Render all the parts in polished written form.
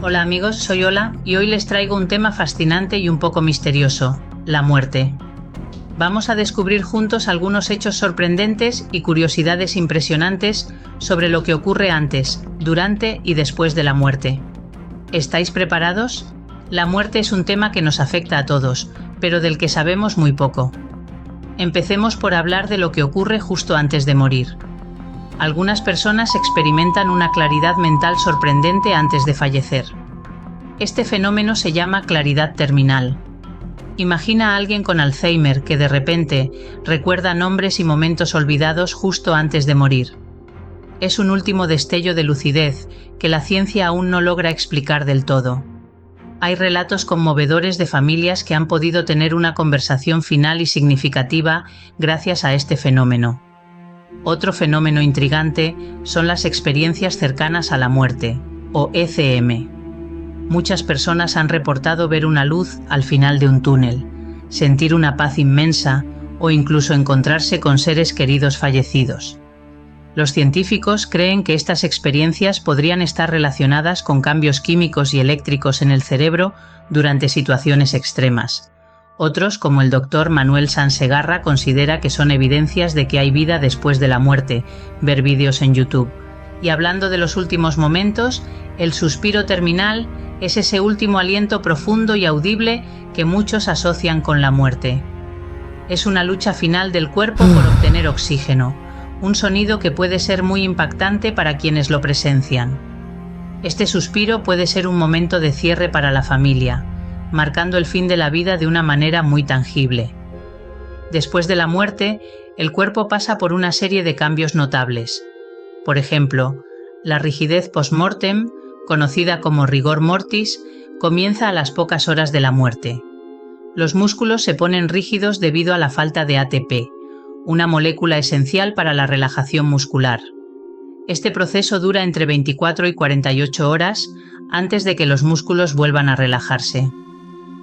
Hola amigos, soy Ola y hoy les traigo un tema fascinante y un poco misterioso, la muerte. Vamos a descubrir juntos algunos hechos sorprendentes y curiosidades impresionantes sobre lo que ocurre antes, durante y después de la muerte. ¿Estáis preparados? La muerte es un tema que nos afecta a todos, pero del que sabemos muy poco. Empecemos por hablar de lo que ocurre justo antes de morir. Algunas personas experimentan una claridad mental sorprendente antes de fallecer. Este fenómeno se llama claridad terminal. Imagina a alguien con Alzheimer que de repente recuerda nombres y momentos olvidados justo antes de morir. Es un último destello de lucidez que la ciencia aún no logra explicar del todo. Hay relatos conmovedores de familias que han podido tener una conversación final y significativa gracias a este fenómeno. Otro fenómeno intrigante son las experiencias cercanas a la muerte, o ECM. Muchas personas han reportado ver una luz al final de un túnel, sentir una paz inmensa o incluso encontrarse con seres queridos fallecidos. Los científicos creen que estas experiencias podrían estar relacionadas con cambios químicos y eléctricos en el cerebro durante situaciones extremas. Otros, como el doctor Manuel Sansegarra, considera que son evidencias de que hay vida después de la muerte, ver vídeos en YouTube. Y hablando de los últimos momentos, el suspiro terminal es ese último aliento profundo y audible que muchos asocian con la muerte. Es una lucha final del cuerpo por obtener oxígeno, un sonido que puede ser muy impactante para quienes lo presencian. Este suspiro puede ser un momento de cierre para la familia, marcando el fin de la vida de una manera muy tangible. Después de la muerte, el cuerpo pasa por una serie de cambios notables. Por ejemplo, la rigidez post-mortem, conocida como rigor mortis, comienza a las pocas horas de la muerte. Los músculos se ponen rígidos debido a la falta de ATP, una molécula esencial para la relajación muscular. Este proceso dura entre 24 y 48 horas antes de que los músculos vuelvan a relajarse.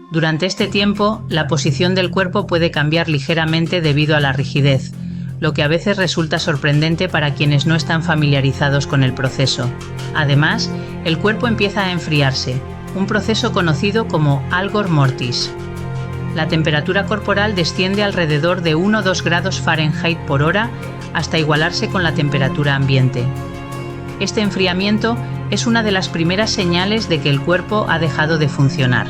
Durante este tiempo, la posición del cuerpo puede cambiar ligeramente debido a la rigidez, lo que a veces resulta sorprendente para quienes no están familiarizados con el proceso. Además, el cuerpo empieza a enfriarse, un proceso conocido como algor mortis. La temperatura corporal desciende alrededor de 1 o 2 grados Fahrenheit por hora hasta igualarse con la temperatura ambiente. Este enfriamiento es una de las primeras señales de que el cuerpo ha dejado de funcionar.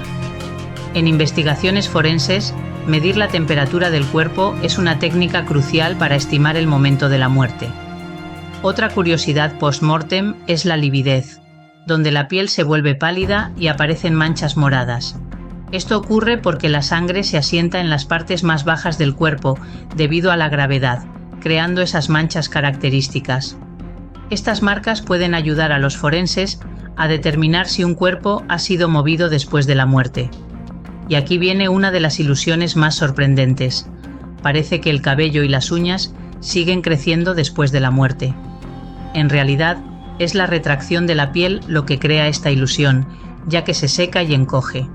En investigaciones forenses, medir la temperatura del cuerpo es una técnica crucial para estimar el momento de la muerte. Otra curiosidad post-mortem es la lividez, donde la piel se vuelve pálida y aparecen manchas moradas. Esto ocurre porque la sangre se asienta en las partes más bajas del cuerpo debido a la gravedad, creando esas manchas características. Estas marcas pueden ayudar a los forenses a determinar si un cuerpo ha sido movido después de la muerte. Y aquí viene una de las ilusiones más sorprendentes. Parece que el cabello y las uñas siguen creciendo después de la muerte. En realidad, es la retracción de la piel lo que crea esta ilusión, ya que se seca y encoge.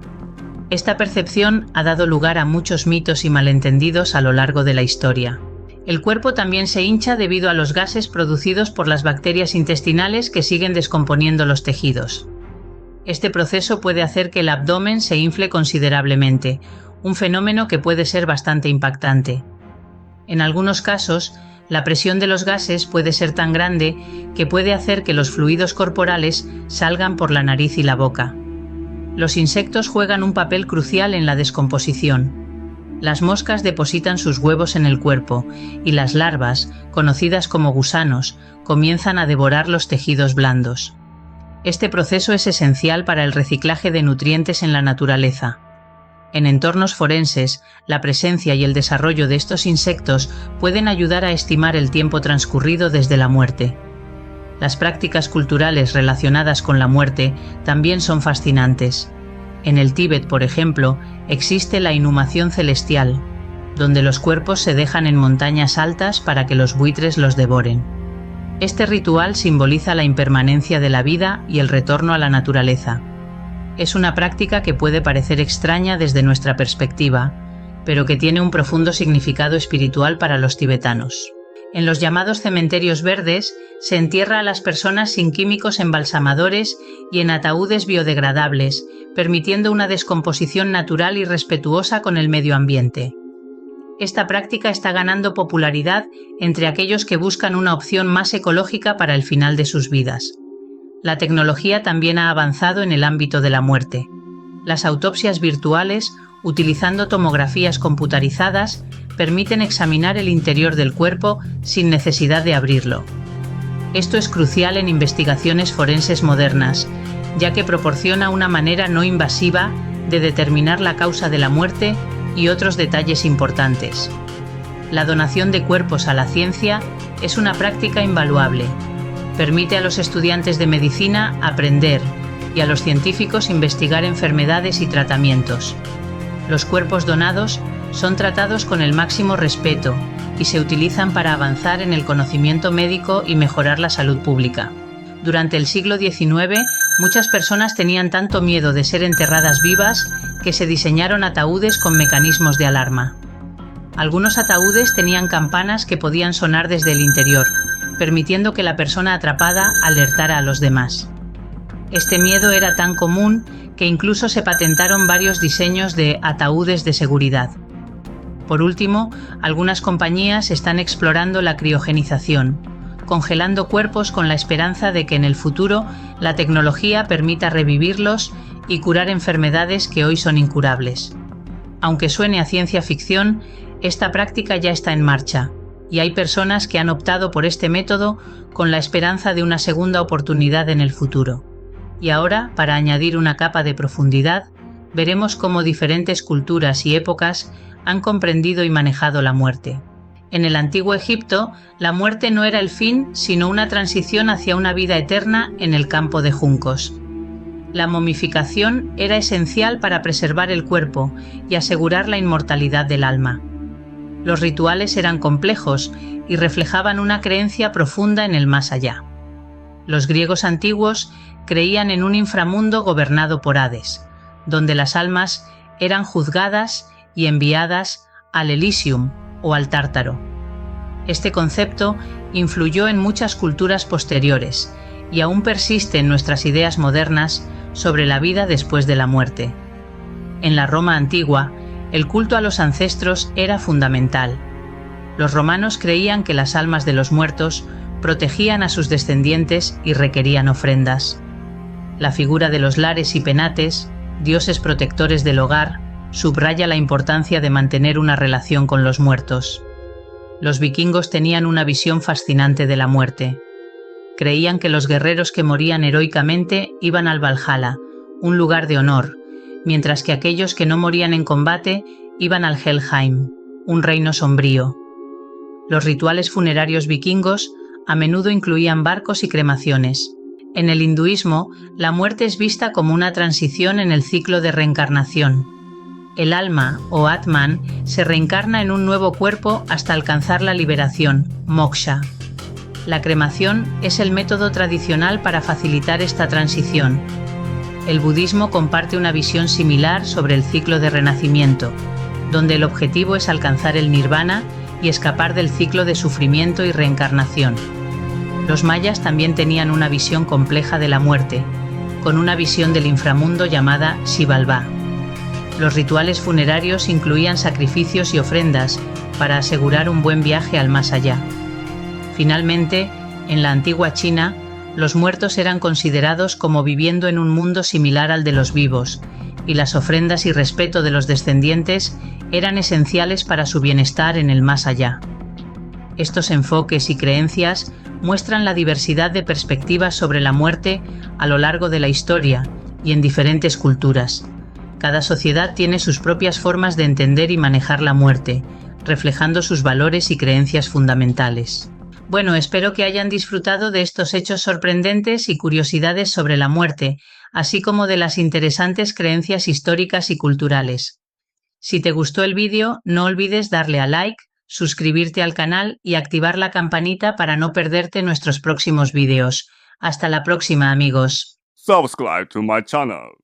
Esta percepción ha dado lugar a muchos mitos y malentendidos a lo largo de la historia. El cuerpo también se hincha debido a los gases producidos por las bacterias intestinales que siguen descomponiendo los tejidos. Este proceso puede hacer que el abdomen se infle considerablemente, un fenómeno que puede ser bastante impactante. En algunos casos, la presión de los gases puede ser tan grande que puede hacer que los fluidos corporales salgan por la nariz y la boca. Los insectos juegan un papel crucial en la descomposición. Las moscas depositan sus huevos en el cuerpo y las larvas, conocidas como gusanos, comienzan a devorar los tejidos blandos. Este proceso es esencial para el reciclaje de nutrientes en la naturaleza. En entornos forenses, la presencia y el desarrollo de estos insectos pueden ayudar a estimar el tiempo transcurrido desde la muerte. Las prácticas culturales relacionadas con la muerte también son fascinantes. En el Tíbet, por ejemplo, existe la inhumación celestial, donde los cuerpos se dejan en montañas altas para que los buitres los devoren. Este ritual simboliza la impermanencia de la vida y el retorno a la naturaleza. Es una práctica que puede parecer extraña desde nuestra perspectiva, pero que tiene un profundo significado espiritual para los tibetanos. En los llamados cementerios verdes se entierra a las personas sin químicos embalsamadores y en ataúdes biodegradables, permitiendo una descomposición natural y respetuosa con el medio ambiente. Esta práctica está ganando popularidad entre aquellos que buscan una opción más ecológica para el final de sus vidas. La tecnología también ha avanzado en el ámbito de la muerte. Las autopsias virtuales, utilizando tomografías computarizadas, permiten examinar el interior del cuerpo sin necesidad de abrirlo. Esto es crucial en investigaciones forenses modernas, ya que proporciona una manera no invasiva de determinar la causa de la muerte y otros detalles importantes. La donación de cuerpos a la ciencia es una práctica invaluable. Permite a los estudiantes de medicina aprender y a los científicos investigar enfermedades y tratamientos. Los cuerpos donados son tratados con el máximo respeto y se utilizan para avanzar en el conocimiento médico y mejorar la salud pública. Durante el siglo XIX, muchas personas tenían tanto miedo de ser enterradas vivas que se diseñaron ataúdes con mecanismos de alarma. Algunos ataúdes tenían campanas que podían sonar desde el interior, permitiendo que la persona atrapada alertara a los demás. Este miedo era tan común que incluso se patentaron varios diseños de ataúdes de seguridad. Por último, algunas compañías están explorando la criogenización, congelando cuerpos con la esperanza de que en el futuro la tecnología permita revivirlos y curar enfermedades que hoy son incurables. Aunque suene a ciencia ficción, esta práctica ya está en marcha, y hay personas que han optado por este método con la esperanza de una segunda oportunidad en el futuro. Y ahora, para añadir una capa de profundidad, veremos cómo diferentes culturas y épocas han comprendido y manejado la muerte. En el antiguo Egipto, la muerte no era el fin, sino una transición hacia una vida eterna en el campo de juncos. La momificación era esencial para preservar el cuerpo y asegurar la inmortalidad del alma. Los rituales eran complejos y reflejaban una creencia profunda en el más allá. Los griegos antiguos creían en un inframundo gobernado por Hades, donde las almas eran juzgadas y enviadas al Elysium o al Tártaro. Este concepto influyó en muchas culturas posteriores y aún persiste en nuestras ideas modernas sobre la vida después de la muerte. En la Roma antigua, el culto a los ancestros era fundamental. Los romanos creían que las almas de los muertos protegían a sus descendientes y requerían ofrendas. La figura de los lares y penates, dioses protectores del hogar, subraya la importancia de mantener una relación con los muertos. Los vikingos tenían una visión fascinante de la muerte. Creían que los guerreros que morían heroicamente iban al Valhalla, un lugar de honor, mientras que aquellos que no morían en combate iban al Helheim, un reino sombrío. Los rituales funerarios vikingos a menudo incluían barcos y cremaciones. En el hinduismo, la muerte es vista como una transición en el ciclo de reencarnación. El alma, o Atman, se reencarna en un nuevo cuerpo hasta alcanzar la liberación, moksha. La cremación es el método tradicional para facilitar esta transición. El budismo comparte una visión similar sobre el ciclo de renacimiento, donde el objetivo es alcanzar el nirvana y escapar del ciclo de sufrimiento y reencarnación. Los mayas también tenían una visión compleja de la muerte, con una visión del inframundo llamada Xibalbá. Los rituales funerarios incluían sacrificios y ofrendas para asegurar un buen viaje al más allá. Finalmente, en la antigua China, los muertos eran considerados como viviendo en un mundo similar al de los vivos, y las ofrendas y respeto de los descendientes eran esenciales para su bienestar en el más allá. Estos enfoques y creencias muestran la diversidad de perspectivas sobre la muerte a lo largo de la historia y en diferentes culturas. Cada sociedad tiene sus propias formas de entender y manejar la muerte, reflejando sus valores y creencias fundamentales. Bueno, espero que hayan disfrutado de estos hechos sorprendentes y curiosidades sobre la muerte, así como de las interesantes creencias históricas y culturales. Si te gustó el vídeo, no olvides darle a like, suscribirte al canal y activar la campanita para no perderte nuestros próximos vídeos. Hasta la próxima, amigos. Subscribe to my channel.